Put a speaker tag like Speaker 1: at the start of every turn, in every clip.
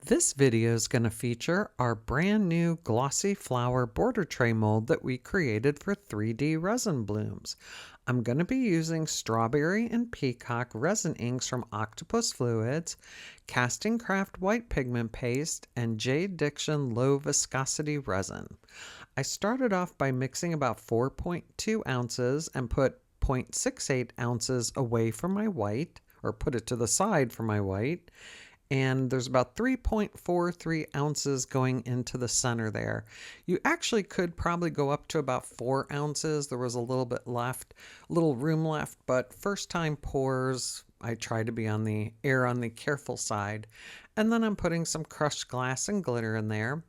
Speaker 1: This video is going to feature our brand new glossy flower border tray mold that we created for 3D resin blooms. I'm going to be using strawberry and peacock resin inks from Octopus Fluids, Castin Craft white pigment paste, and JDiction low viscosity resin. I started off by mixing about 4.2 ounces and put 0.68 ounces away from my white, or put it to the side for my white, and there's about 3.43 ounces going into the center there. You actually could probably go up to about 4 ounces. There was a little bit left, a little room left, but first time pours, I try to be on the careful side. And then I'm putting some crushed glass and glitter in there.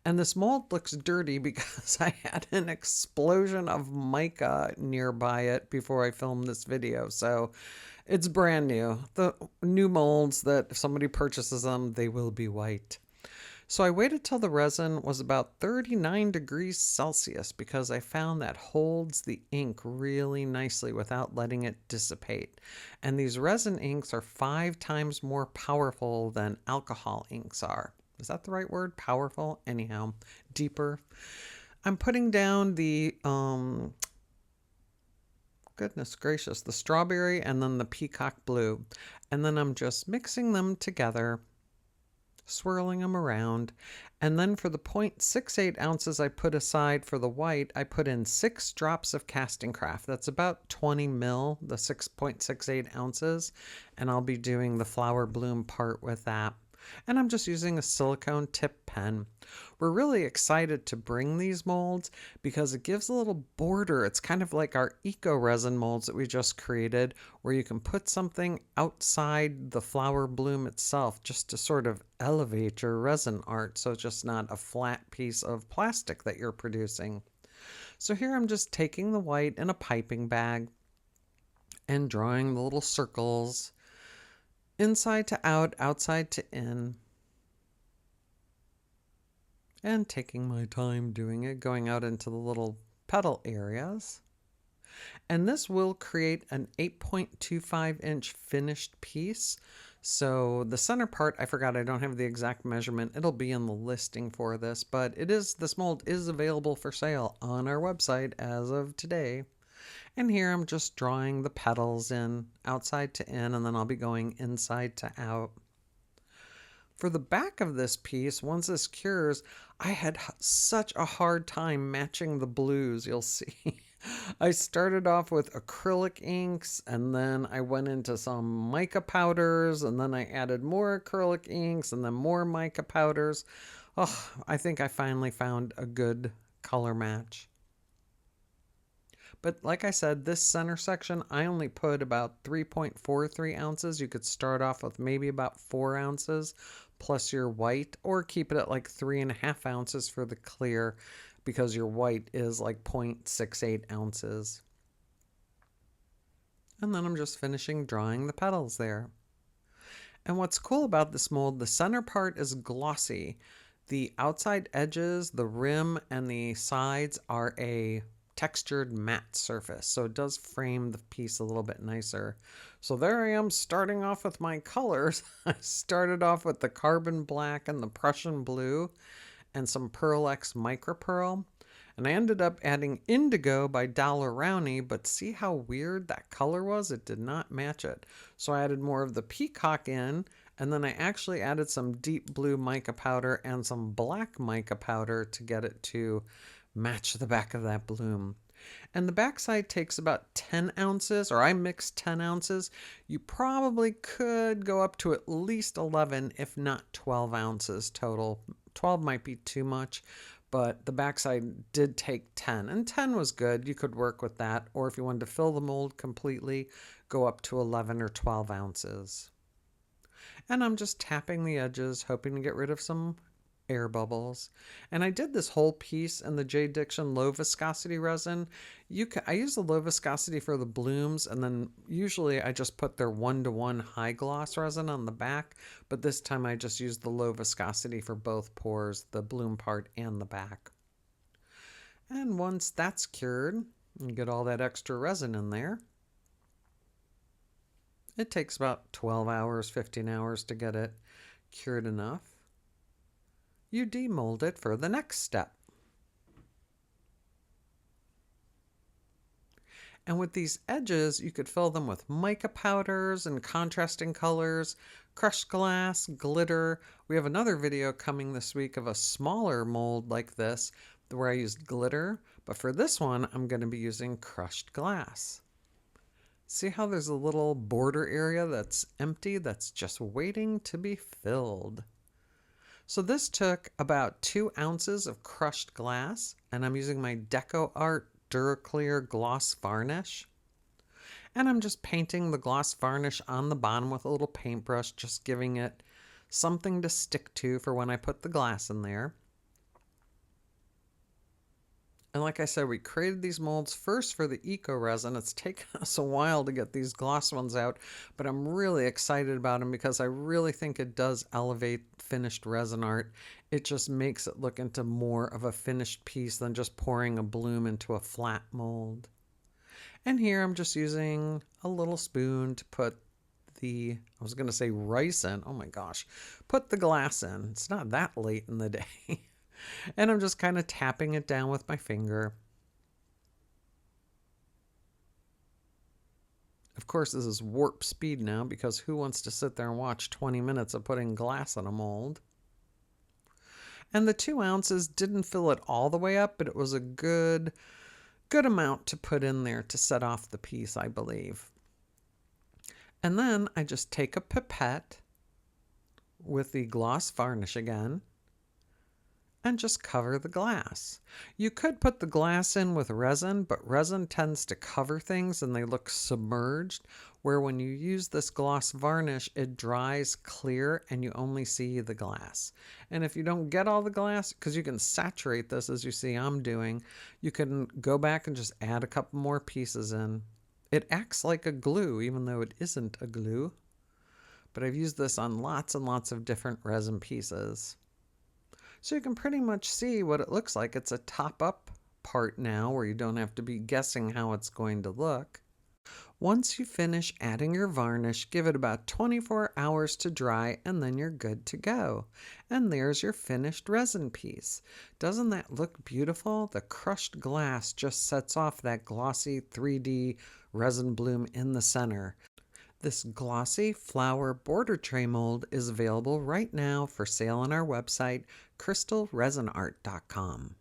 Speaker 1: And this mold looks dirty because I had an explosion of mica nearby it before I filmed this video. So it's brand new. The new molds that if somebody purchases them, they will be white. So I waited till the resin was about 39 degrees Celsius because I found that holds the ink really nicely without letting it dissipate. And these resin inks are 5 times more powerful than alcohol inks are. Is that the right word? Powerful? Anyhow, deeper. I'm putting down the, goodness gracious, the strawberry and then the peacock blue. And then I'm just mixing them together, swirling them around. And then for the 0.68 ounces I put aside for the white, I put in 6 drops of Castin Craft. That's about 20 mil, the 6.68 ounces. And I'll be doing the flower bloom part with that. And I'm just using a silicone tip pen. We're really excited to bring these molds because it gives a little border. It's kind of like our eco resin molds that we just created, where you can put something outside the flower bloom itself just to sort of elevate your resin art, so it's just not a flat piece of plastic that you're producing. So here I'm just taking the white in a piping bag and drawing the little circles, inside to out, outside to in, and taking my time doing it, going out into the little petal areas. And this will create an 8.25 inch finished piece. So the center part, I forgot, I don't have the exact measurement. It'll be in the listing for this, but this mold is available for sale on our website as of today. And here I'm just drawing the petals in, outside to in, and then I'll be going inside to out. For the back of this piece, once this cures, I had such a hard time matching the blues, you'll see. I started off with acrylic inks, and then I went into some mica powders, and then I added more acrylic inks, and then more mica powders. Oh, I think I finally found a good color match. But like I said, this center section, I only put about 3.43 ounces. You could start off with maybe about 4 ounces plus your white, or keep it at like 3.5 ounces for the clear because your white is like 0.68 ounces. And then I'm just finishing drawing the petals there. And what's cool about this mold, the center part is glossy. The outside edges, the rim, and the sides are a textured matte surface, so it does frame the piece a little bit nicer. So there I am starting off with my colors. I started off with the carbon black and the Prussian blue and some PearlEx Micropearl, and I ended up adding Indigo by Rowney, but see how weird that color was? It did not match it. So I added more of the Peacock in, and then I actually added some deep blue mica powder and some black mica powder to get it to match the back of that bloom. And the backside takes about 10 ounces, or I mixed 10 ounces. You probably could go up to at least 11, if not 12 ounces total. 12 might be too much, but the backside did take 10, and 10 was good. You could work with that, or if you wanted to fill the mold completely, go up to 11 or 12 ounces. And I'm just tapping the edges, hoping to get rid of some air bubbles. And I did this whole piece in the JDiction low viscosity resin. I use the low viscosity for the blooms, and then usually I just put their 1:1 high gloss resin on the back, but this time I just used the low viscosity for both pours, the bloom part and the back. And once that's cured, you get all that extra resin in there. It takes about 12 hours, 15 hours to get it cured enough. you demold it for the next step. And with these edges, you could fill them with mica powders and contrasting colors, crushed glass, glitter. We have another video coming this week of a smaller mold like this where I used glitter, but for this one, I'm going to be using crushed glass. See how there's a little border area that's empty that's just waiting to be filled. So this took about 2 ounces of crushed glass, and I'm using my DecoArt DuraClear gloss varnish. And I'm just painting the gloss varnish on the bottom with a little paintbrush, just giving it something to stick to for when I put the glass in there. And like I said, we created these molds first for the eco resin. It's taken us a while to get these gloss ones out, but I'm really excited about them because I really think it does elevate finished resin art. It just makes it look into more of a finished piece than just pouring a bloom into a flat mold. And here I'm just using a little spoon to put I was going to say rice in. Oh my gosh. Put the glass in. It's not that late in the day. And I'm just kind of tapping it down with my finger. Of course, this is warp speed now because who wants to sit there and watch 20 minutes of putting glass in a mold? And the 2 ounces didn't fill it all the way up, but it was a good amount to put in there to set off the piece, I believe. And then I just take a pipette with the gloss varnish again and just cover the glass. You could put the glass in with resin, but resin tends to cover things and they look submerged, where when you use this gloss varnish, it dries clear and you only see the glass. And if you don't get all the glass, because you can saturate this as you see I'm doing, you can go back and just add a couple more pieces in. It acts like a glue, even though it isn't a glue. But I've used this on lots and lots of different resin pieces. So you can pretty much see what it looks like. It's a top-up part now where you don't have to be guessing how it's going to look. Once you finish adding your varnish, give it about 24 hours to dry and then you're good to go. And there's your finished resin piece. Doesn't that look beautiful? The crushed glass just sets off that glossy 3D resin bloom in the center. This glossy flower border tray mold is available right now for sale on our website, crystalresinart.com.